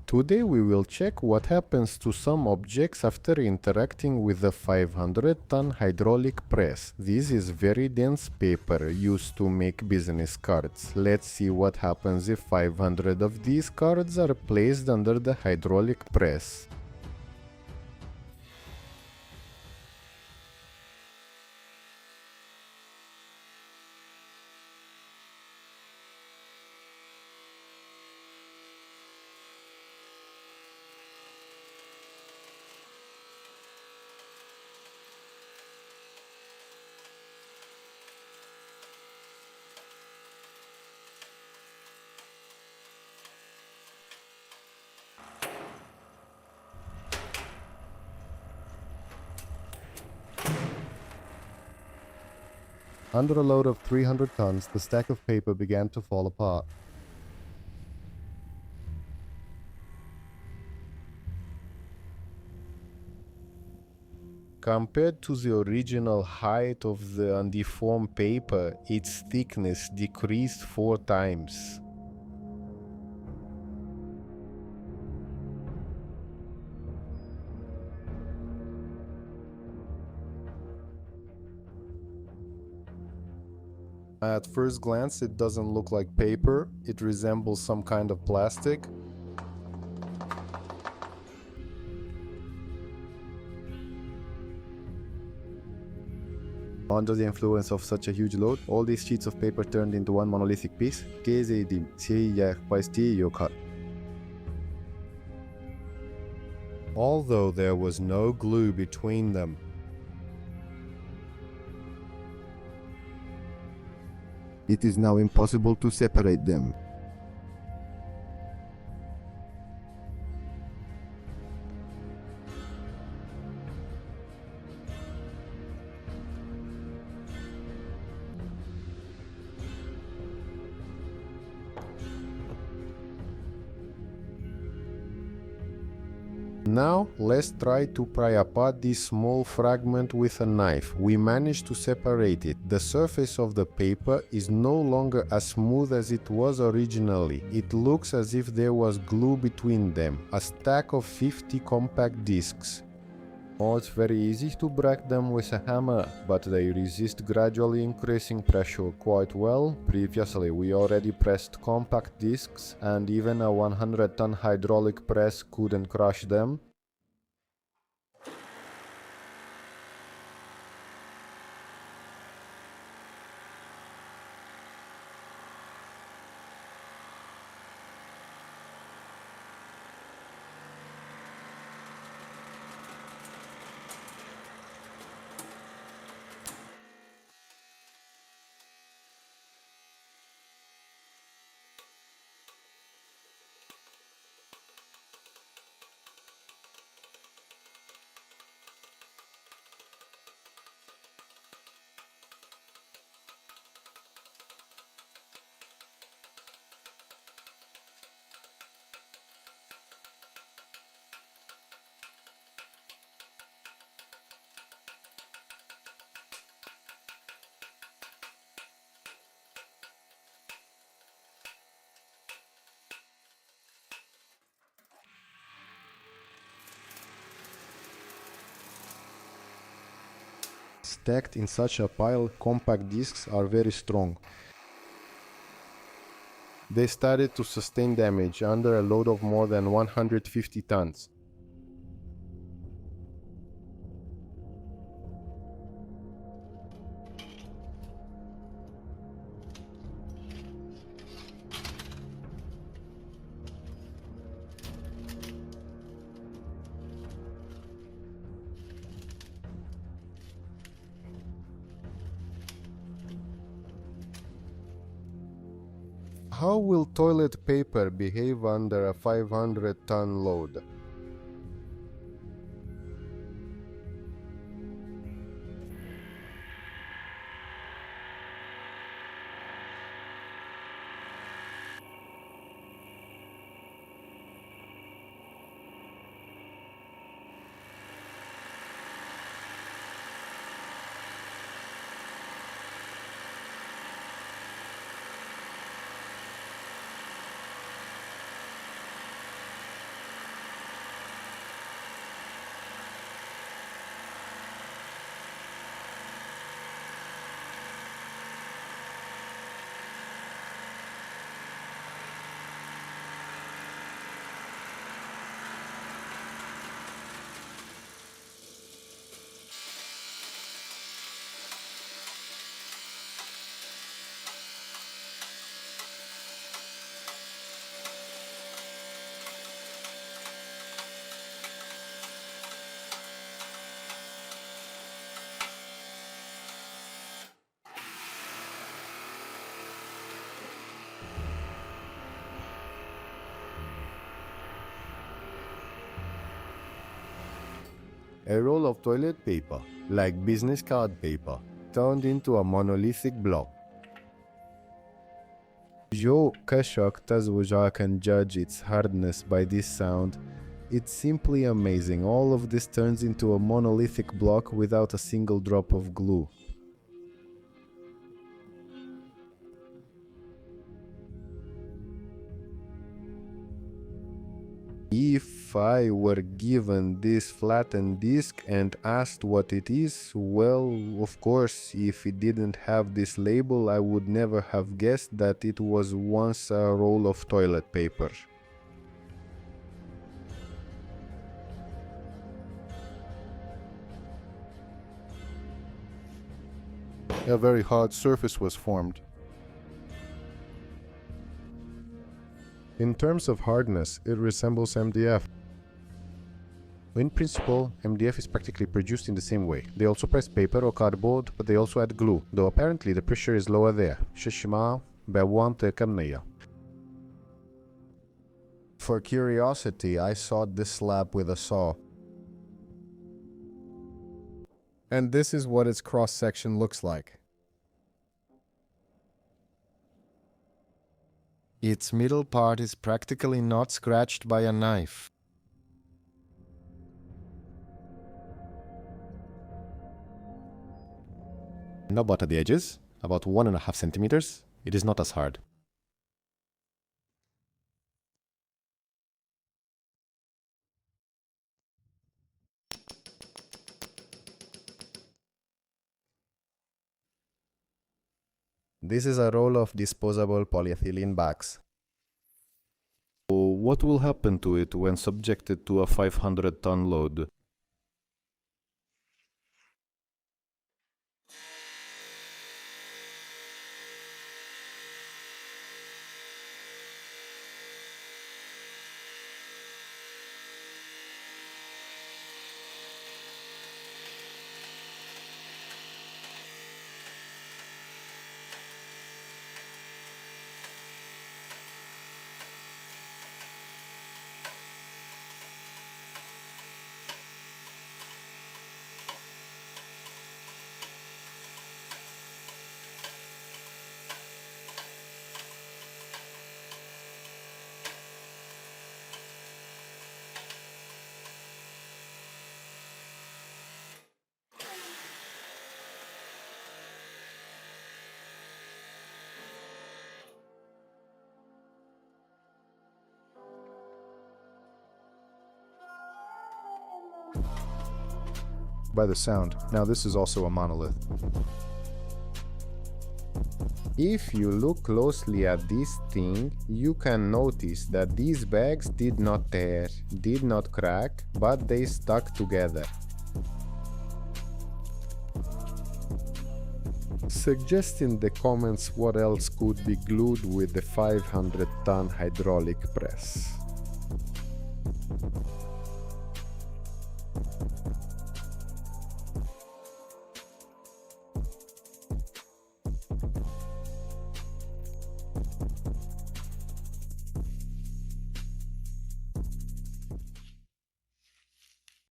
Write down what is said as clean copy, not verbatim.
Today we will check what happens to some objects after interacting with the 500-ton hydraulic press. This is very dense paper used to make business cards. Let's see what happens if 500 of these cards are placed under the hydraulic press. Under a load of 300 tons, the stack of paper began to fall apart. Compared to the original height of the undeformed paper, its thickness decreased 4 times. At first glance, it doesn't look like paper. It resembles some kind of plastic. Under the influence of such a huge load, all these sheets of paper turned into one monolithic piece. Although there was no glue between them. It is now impossible to separate them. Now, let's try to pry apart this small fragment with a knife. We managed to separate it. The surface of the paper is no longer as smooth as it was originally. It looks as if there was glue between them, a stack of 50 compact discs. Oh, it's very easy to break them with a hammer, but they resist gradually increasing pressure quite well. Previously, we already pressed compact discs, and even a 100-ton hydraulic press couldn't crush them. Stacked in such a pile, compact discs are very strong. They started to sustain damage under a load of more than 150 tons. How will toilet paper behave under a 500-ton load? A roll of toilet paper, like business card paper, turned into a monolithic block. Jo că shocked Wuja can judge its hardness by this sound. It's simply amazing. All of this turns into a monolithic block without a single drop of glue. If I were given this flattened disc and asked what it is, well, of course, if it didn't have this label, I would never have guessed that it was once a roll of toilet paper. A very hard surface was formed. In terms of hardness, it resembles MDF. In principle, MDF is practically produced in the same way. They also press paper or cardboard, but they also add glue, though apparently the pressure is lower there. For curiosity, I sawed this slab with a saw. And this is what its cross-section looks like. Its middle part is practically not scratched by a knife. Now about at the edges, about 1.5 centimeters, it is not as hard. This is a roll of disposable polyethylene bags. What will happen to it when subjected to a 500-ton load? By the sound. Now this is also a monolith. If you look closely at this thing, you can notice that these bags did not tear, did not crack, but they stuck together. Suggest in the comments what else could be glued with the 500-ton hydraulic press.